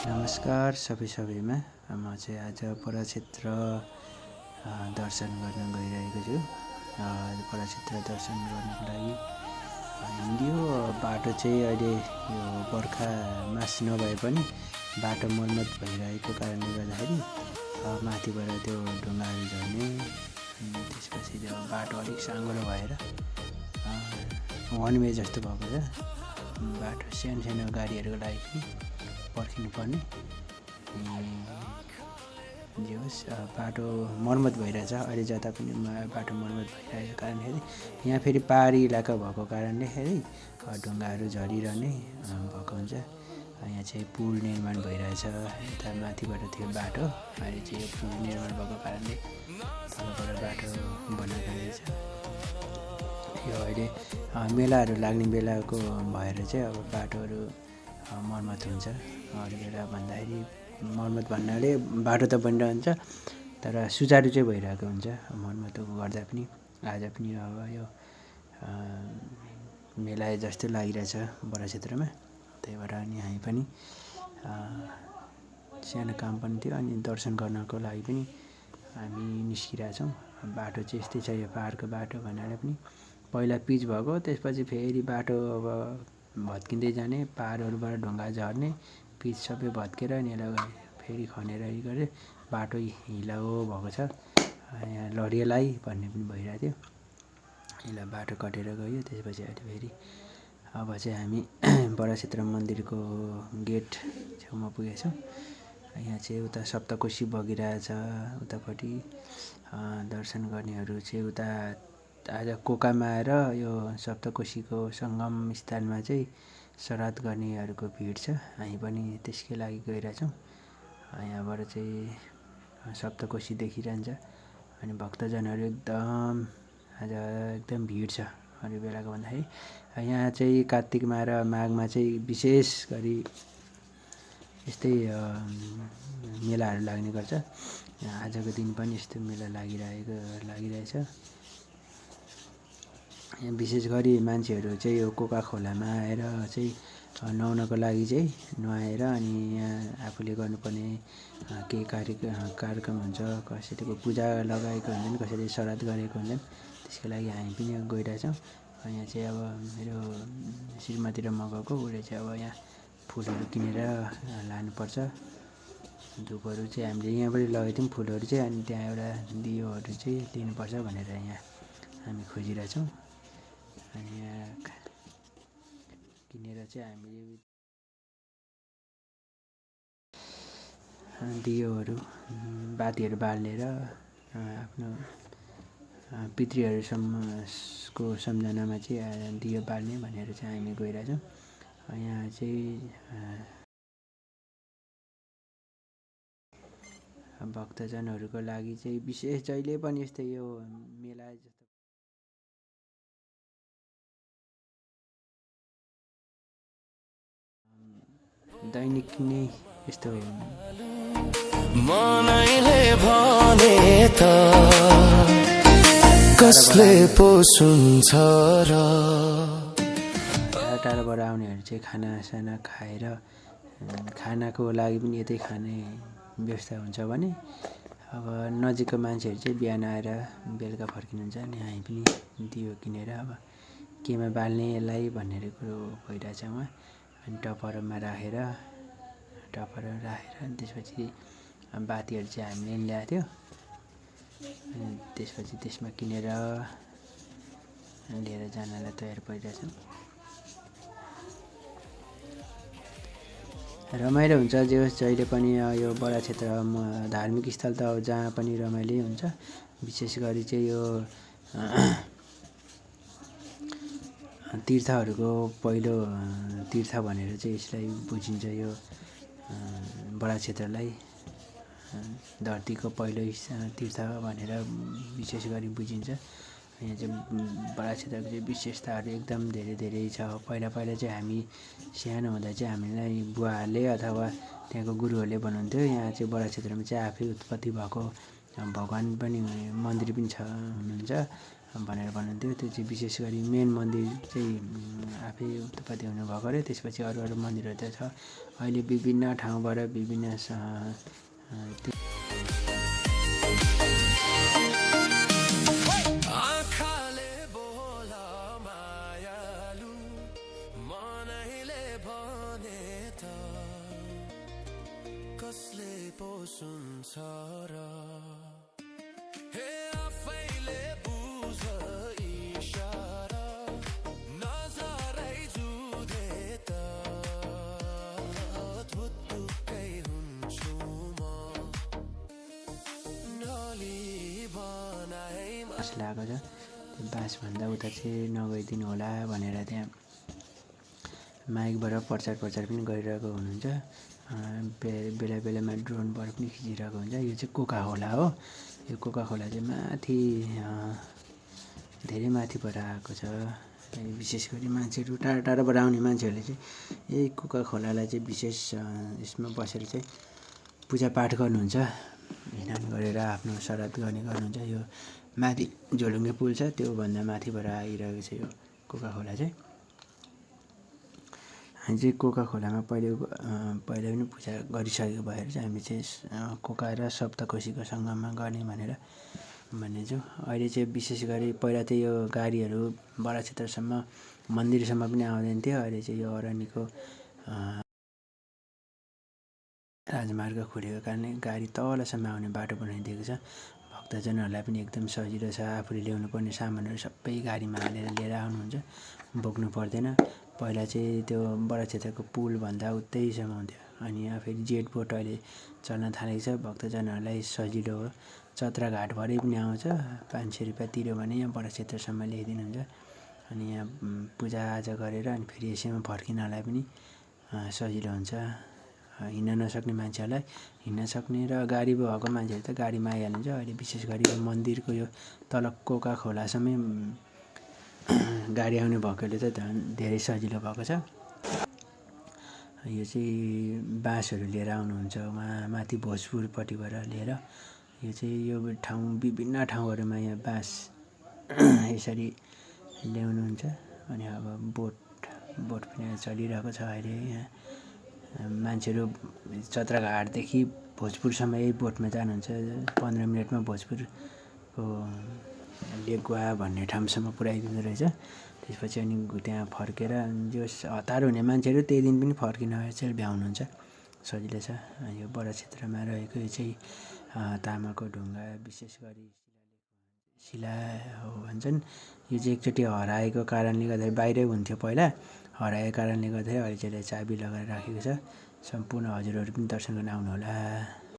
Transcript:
नमस्कार सबैमा म चाहिँ आज पराक्षेत्र दर्शन गर्न गइरहेको छु। पराक्षेत्र दर्शन गर्नको लागि हिँडियो बाटो चाहिँ अहिले यो बर्खा मास नभए पनि बाटो मर्मत भइरहेको कारणले गर्दाखेरि माथिबाट त्यो ढुङ्गाहरू झर्ने अनि त्यसपछि त्यो बाटो अलिक साँघुरो भएर वान वे जस्तो भएको छ। बाटो सानो गाडीहरूको लागि पनि पर्खिनुपर्ने जे होस् बाटो मर्मत भइरहेछ। अहिले जता पनि बाटो मर्मत भइरहेको कारणले यहाँ फेरि पहाडी इलाका भएको कारणले ढुङ्गाहरू झरिरहने भएको हुन्छ। यहाँ चाहिँ पुल निर्माण भइरहेछ। यता माथिबाट थियो बाटो, अहिले चाहिँ यो पुल निर्माण भएको कारणले तलबाट बाटो बनाएको रहेछ। यो अहिले मेलाहरू लाग्ने बेलाको भएर चाहिँ अब बाटोहरू मर्मत हुन्छ। अरू बेला भन्दाखेरि मर्मत भन्नाले बाटो त बनिरहन्छ तर सुचारू चाहिँ भइरहेको हुन्छ। मर्मत गर्दा पनि आज पनि अब यो मेला जस्तो लागिरहेछ बडाक्षेत्रमा। त्यही भएर अनि हामी पनि सानो काम पनि थियो अनि दर्शन गर्नको लागि पनि हामी निस्किरहेछौँ। बाटो चाहिँ यस्तै छ। यो पाहाडको बाटो भन्नाले पनि पहिला पिच भएको, त्यसपछि फेरि बाटो अब भत्किँदै जाने, पाहाडहरूबाट ढुङ्गा झर्ने, पिच सबै भत्केर अनि यसलाई फेरि खनेर गरे बाटो हिलो भएको छ। यहाँ लडियालाई भन्ने पनि भइरहेको थियो। यसलाई बाटो कटेर गयो। त्यसपछि अहिले फेरि अब चाहिँ हामी बडाक्षेत्र मन्दिरको गेट छेउमा पुगेछौँ। यहाँ चाहिँ उता सप्तकोशी बगिरहेछ। उतापट्टि दर्शन गर्नेहरू चाहिँ उता आज कोकामा आएर यो सप्तकोशीको सङ्गम स्थानमा चाहिँ श्राद्ध गर्नेहरूको भिड छ। हामी पनि त्यसकै लागि गइरहेछौँ। यहाँबाट चाहिँ सप्तकोशी देखिरहन्छ अनि भक्तजनहरू आज एकदम भिड छ। अरू बेलाको भन्दाखेरि यहाँ चाहिँ कात्तिकमा र माघमा चाहिँ विशेष गरी यस्तै मेलाहरू लाग्ने गर्छ। आजको दिन पनि यस्तो मेला लागिरहेछ। विशेष गरी मान्छेहरू चाहिँ यो कोका खोलामा आएर चाहिँ नुहाउनको लागि चाहिँ नुहाएर अनि यहाँ आफूले गर्नुपर्ने केही कार्यक्रम हुन्छ। कसैको पूजा लगाएको हुन्छन्, कसैले श्राद्ध गरेको हुन्छन्। त्यसको लागि हामी पनि गइरहेछौँ। यहाँ चाहिँ अब मेरो श्रीमती र म गएको, उसले चाहिँ अब यहाँ फुलहरू किनेर लानुपर्छ। धुपहरू चाहिँ हामीले यहाँबाट लगेको थियौँ फुलहरू चाहिँ, अनि त्यहाँ एउटा दियोहरू चाहिँ लिनुपर्छ भनेर यहाँ हामी खोजिरहेछौँ। अनि यहाँ किनेर चाहिँ हामीले दियोहरू बातीहरू बालेर आफ्नो पितृहरूसम्मको सम्झनामा चाहिँ दियो बाल्ने भनेर चाहिँ हामी गइरहेछौँ। यहाँ चाहिँ भक्तजनहरूको लागि चाहिँ विशेष जहिले पनि यस्तै यो मेला जस्तो दैनिक नै यस्तो मनैले भने त कसले पो सुन्छ र टाढाबाट आउनेहरू चाहिँ खानासाना खाएर खानाको लागि पनि यतै खाने व्यवस्था हुन्छ भने अब नजिकको मान्छेहरू चाहिँ बिहान आएर बेलुका फर्किनुहुन्छ। अनि हामी पनि दियो किनेर अब केमा बाल्ने यसलाई भन्ने कुरो भइरहेछ उहाँ। अनि टपरमा राखेर अनि त्यसपछि बातीहरू चाहिँ हामीले ल्याएको थियो। अनि त्यसपछि त्यसमा किनेर लिएर जानलाई तयार परिरहेछौँ। रमाइलो हुन्छ जे होस् जहिले पनि यो बडाक्षेत्र धार्मिक स्थल त अब जहाँ पनि रमाइलो हुन्छ। विशेष गरी चाहिँ यो तीर्थहरूको पहिलो तीर्थ भनेर चाहिँ यसलाई बुझिन्छ। यो बडाक्षेत्रलाई धरतीको पहिलो तीर्थ भनेर विशेष गरी बुझिन्छ। यहाँ चाहिँ बडाक्षेत्रको चाहिँ विशेषताहरू एकदम धेरै छ। पहिला चाहिँ हामी सानो हुँदा चाहिँ हामीलाई बुवाहरूले अथवा त्यहाँको गुरुहरूले भन्नुहुन्थ्यो यहाँ चाहिँ बडाक्षेत्रमा चाहिँ आफै उत्पत्ति भएको भगवान् पनि मन्दिर पनि छ हुनुहुन्छ। भनेर भन्नुहुन्थ्यो। त्यो चाहिँ विशेष गरी मेन मन्दिर चाहिँ आफै उत्पत्ति हुनुभएको अरे। त्यसपछि अरू मन्दिरहरू त छ। अहिले विभिन्न ठाउँबाट विभिन्न कसले पो सुन्छ र लागेको छ। त्यो बासभन्दा उता चाहिँ नगइदिनु होला भनेर त्यहाँ माइकबाट प्रचार पनि गरिरहेको हुनुहुन्छ। बेला बेलामा ड्रोनबाट पनि खिचिरहेको हुन्छ। यो चाहिँ कोका खोला हो। यो कोका खोला चाहिँ माथि धेरै माथिबाट आएको छ। विशेष गरी मान्छेहरू टाढा टाढाबाट आउने मान्छेहरूले चाहिँ यही कोका खोलालाई चाहिँ विशेष यसमा बसेर चाहिँ पूजापाठ गर्नुहुन्छ। स्नान गरेर आफ्नो श्राद्ध गर्ने गर्नुहुन्छ। यो माथि झोलुङ्गे पुल छ, त्योभन्दा माथिबाट आइरहेको छ यो कोका खोला चाहिँ। हामी चाहिँ कोका खोलामा पहिला पनि पूजा गरिसकेको भएर चाहिँ हामी चाहिँ कोका र सप्तकोशीको सङ्गममा गर्ने भन्ने छु। अहिले चाहिँ विशेष गरी पहिला चाहिँ यो गाडीहरू बडा क्षेत्रसम्म मन्दिरसम्म पनि आउँदैन थियो। अहिले चाहिँ यो अरनिको राजमार्ग खोलेको कारणले गाडी तलसम्म आउने बाटो बनाइदिएको छ। भक्तजनहरूलाई पनि एकदम सजिलो छ। आफूले ल्याउनु पर्ने सामानहरू सबै गाडीमा हालेर लिएर आउनुहुन्छ, बोक्नु पर्दैन। पहिला चाहिँ त्यो बडा क्षेत्रको पुलभन्दा उतैसम्म हुन्थ्यो। अनि फेरि जेट बोट अहिले चल्न थालेको छ। भक्तजनहरूलाई सजिलो हो। चत्रा घाटभरि पनि आउँछ। 500 रुपियाँ तिर्यो भने यहाँ बडा क्षेत्रसम्म ल्याइदिनुहुन्छ। अनि यहाँ पूजाआजा गरेर अनि फेरि यसैमा फर्किनलाई पनि सजिलो हुन्छ। हिँड्न नसक्ने मान्छेहरूलाई हिँड्न सक्ने र गाडी भएको मान्छेहरू त गाडीमा आइहाल्नुहुन्छ। अहिले विशेष गरी मन्दिरको यो तल कोका खोलासम्म गाडी आउने भएकोले त झन् धेरै सजिलो भएको छ। यो चाहिँ बाँसहरू लिएर आउनुहुन्छ उहाँ माथि भोजपुरपट्टिबाट लिएर। यो चाहिँ यो ठाउँ विभिन्न ठाउँहरूमा यहाँ बाँस यसरी ल्याउनुहुन्छ। अनि अब बोट पनि चलिरहेको छ अहिले। यहाँ मान्छेहरू चत्राघाटदेखि भोजपुरसम्म यही बोटमा जानुहुन्छ। 15 मिनटमा भोजपुरको लेगुवा भन्ने ठाउँसम्म पुर्याइदिँदो रहेछ। त्यसपछि अनि त्यहाँ फर्केर जो हतार हुने मान्छेहरू त्यही दिन पनि फर्किन चाहिँ भ्याउनुहुन्छ। सजिलो छ। यो बडा क्षेत्रमा रहेको यो चाहिँ तामाको ढुङ्गा विशेष गरी शिला हो भन्छन्। यो चाहिँ एकचोटि हराएको कारणले गर्दाखेरि बाहिरै हुन्थ्यो पहिला। हराएको कारणले गर्दाखेरि अहिले चाहिँ चाबी लगाएर राखेको छ। सम्पूर्ण हजुरहरू पनि दर्शन गर्न आउनुहोला।